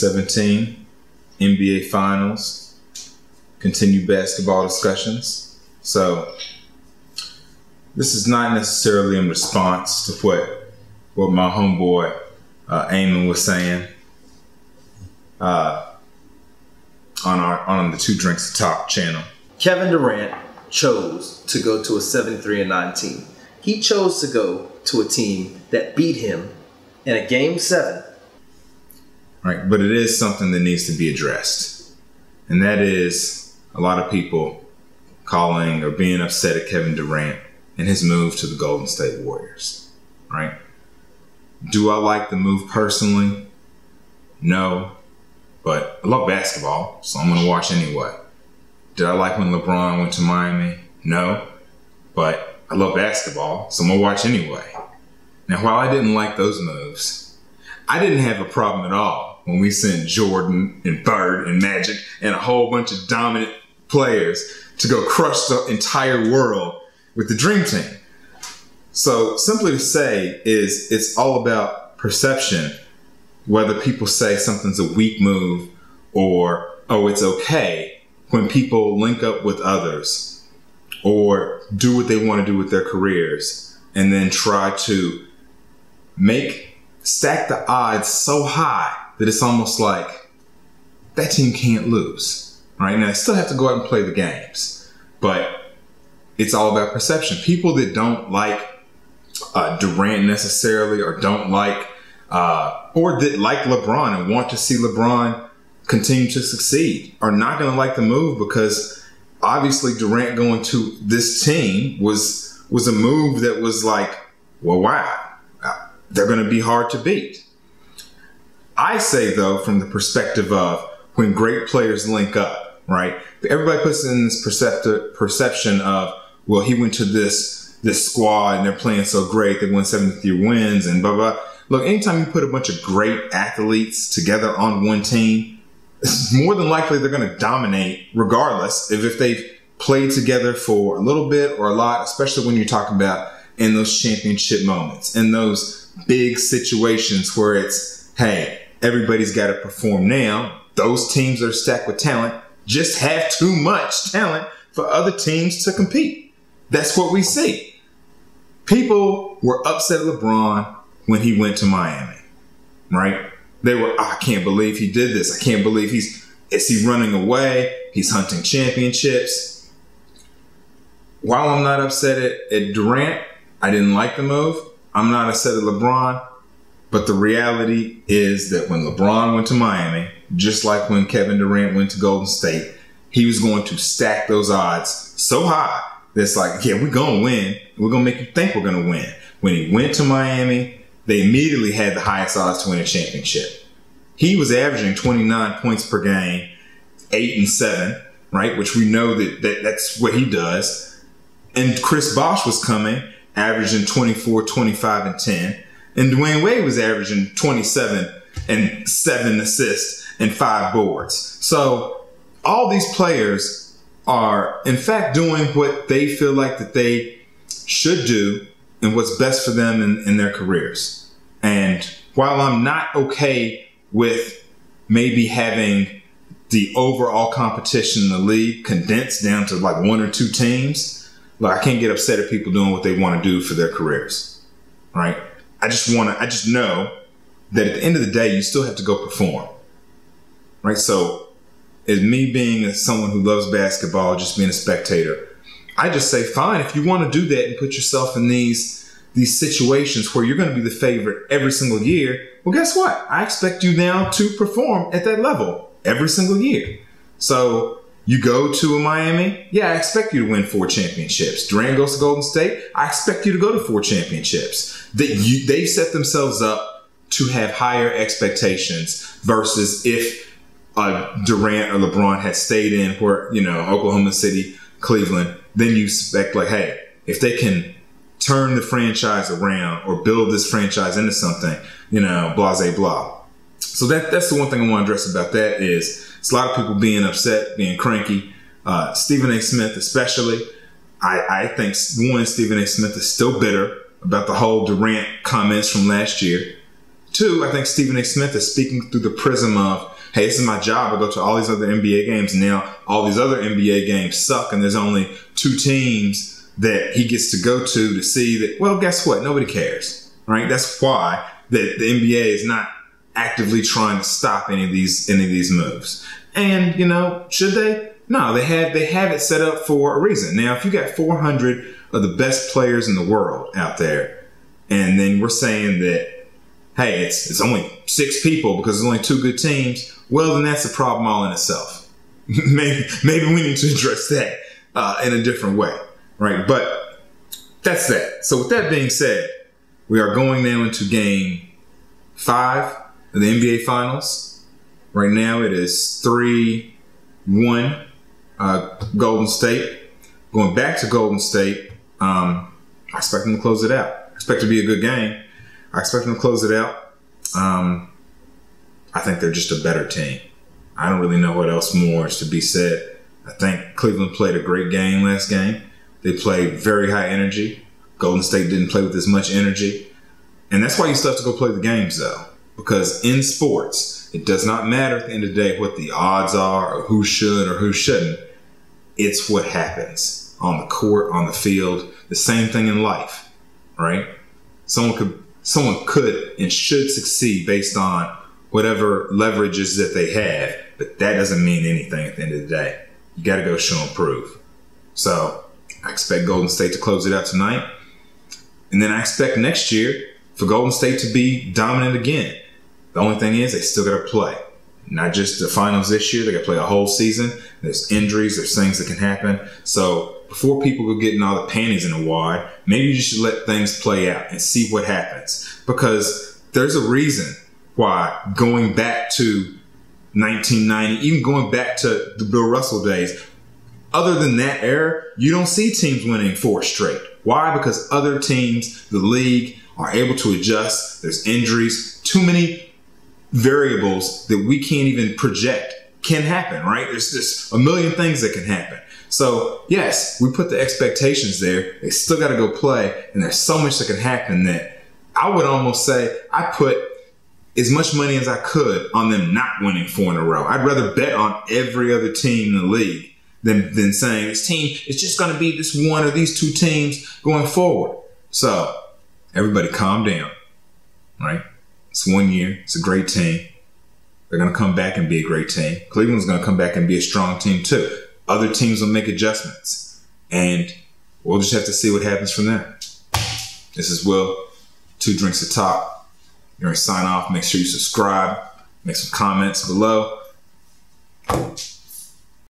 17, NBA Finals, continued basketball discussions. So this is not necessarily in response to what my homeboy Eamon was saying on the Two Drinks to Talk channel. Kevin Durant chose to go to a 7-3-9 team. He chose to go to a team that beat him in a Game 7. Right, but it is something that needs to be addressed. And that is a lot of people calling or being upset at Kevin Durant and his move to the Golden State Warriors. Right? Do I like the move personally? No. But I love basketball, so I'm going to watch anyway. Did I like when LeBron went to Miami? No. But I love basketball, so I'm going to watch anyway. Now, while I didn't like those moves, I didn't have a problem at all when we sent Jordan and Bird and Magic and a whole bunch of dominant players to go crush the entire world with the Dream Team. So simply to say is it's all about perception, whether people say something's a weak move or, oh, it's okay when people link up with others or do what they want to do with their careers and then try to stack the odds so high that it's almost like that team can't lose, right? Now, they still have to go out and play the games, but it's all about perception. People that don't like Durant necessarily or don't like, or that like LeBron and want to see LeBron continue to succeed are not going to like the move because obviously Durant going to this team was a move that was like, well, wow, they're going to be hard to beat. I say, though, from the perspective of when great players link up, right? Everybody puts in this perception of, well, he went to this squad and they're playing so great. They won 73 wins and blah, blah. Look, anytime you put a bunch of great athletes together on one team, it's more than likely they're going to dominate regardless if they've played together for a little bit or a lot, especially when you're talking about in those championship moments, in those big situations where it's, hey, everybody's got to perform now. Those teams that are stacked with talent just have too much talent for other teams to compete. That's what we see. People were upset at LeBron when he went to Miami, right? They were, I can't believe he did this. I can't believe is he running away? He's hunting championships. While I'm not upset at Durant, I didn't like the move. I'm not upset at LeBron. But the reality is that when LeBron went to Miami, just like when Kevin Durant went to Golden State, he was going to stack those odds so high that it's like, yeah, we're going to win. We're going to make you think we're going to win. When he went to Miami, they immediately had the highest odds to win a championship. He was averaging 29 points per game, 8 and 7, right? Which we know that's what he does. And Chris Bosh was coming, averaging 24, 25, and 10. And Dwayne Wade was averaging 27 and 7 assists and 5 boards. So all these players are, in fact, doing what they feel like that they should do and what's best for them in their careers. And while I'm not okay with maybe having the overall competition in the league condensed down to like 1 or 2 teams, like I can't get upset at people doing what they want to do for their careers, right? I just know that at the end of the day, you still have to go perform, right? So as me being someone who loves basketball, just being a spectator, I just say, fine, if you want to do that and put yourself in these situations where you're going to be the favorite every single year, well, guess what? I expect you now to perform at that level every single year. So you go to Miami, yeah, I expect you to win 4 championships. Durant goes to Golden State, I expect you to go to 4 championships. They've set themselves up to have higher expectations versus if Durant or LeBron had stayed in where, Oklahoma City, Cleveland, then you expect like, hey, if they can turn the franchise around or build this franchise into something, blah, blah, blah. So that's the one thing I want to address about that is it's a lot of people being upset, being cranky. Stephen A. Smith especially. I think, one, Stephen A. Smith is still bitter about the whole Durant comments from last year. 2, I think Stephen A. Smith is speaking through the prism of hey, this is my job. I go to all these other NBA games, and now all these other NBA games suck, and there's only 2 teams that he gets to go to see that, well, guess what? Nobody cares, right? That's why the NBA is not actively trying to stop any of these moves. And, you know, should they? No, they have it set up for a reason. Now, if you got 400 of the best players in the world out there, and then we're saying that, hey, it's only 6 people because there's only 2 good teams, well, then that's a problem all in itself. maybe we need to address that in a different way, right? But that's that. So with that being said, we are going now into game 5 of the NBA Finals. Right now it is 3-1 Golden State. Going back to Golden State, I expect them to close it out. I expect it to be a good game. I expect them to close it out. I think they're just a better team. I don't really know what else more is to be said. I think Cleveland played a great game last game. They played very high energy. Golden State didn't play with as much energy. And that's why you still have to go play the games, though. Because in sports, it does not matter at the end of the day what the odds are or who should or who shouldn't. It's what happens on the court, on the field. The same thing in life, right? Someone could and should succeed based on whatever leverages that they have, but that doesn't mean anything at the end of the day. You got to go show and prove. So I expect Golden State to close it out tonight. And then I expect next year for Golden State to be dominant again. The only thing is they still got to play. Not just the finals this year. They got to play a whole season. There's injuries. There's things that can happen. So before people go getting all the panties in a wad, maybe you should let things play out and see what happens. Because there's a reason why going back to 1990, even going back to the Bill Russell days, other than that era, you don't see teams winning 4 straight. Why? Because other teams, the league, are able to adjust. There's injuries. Too many variables that we can't even project can happen, right? There's just a million things that can happen. So, yes, we put the expectations there. They still got to go play, and there's so much that can happen that I would almost say I put as much money as I could on them not winning 4 in a row. I'd rather bet on every other team in the league than saying this team is just going to be this one or these 2 teams going forward. So, everybody calm down, right? It's 1 year. It's a great team. They're going to come back and be a great team. Cleveland's going to come back and be a strong team too. Other teams will make adjustments. And we'll just have to see what happens from there. This is Will. 2 Drinks to Talk. You're going to sign off. Make sure you subscribe. Make some comments below.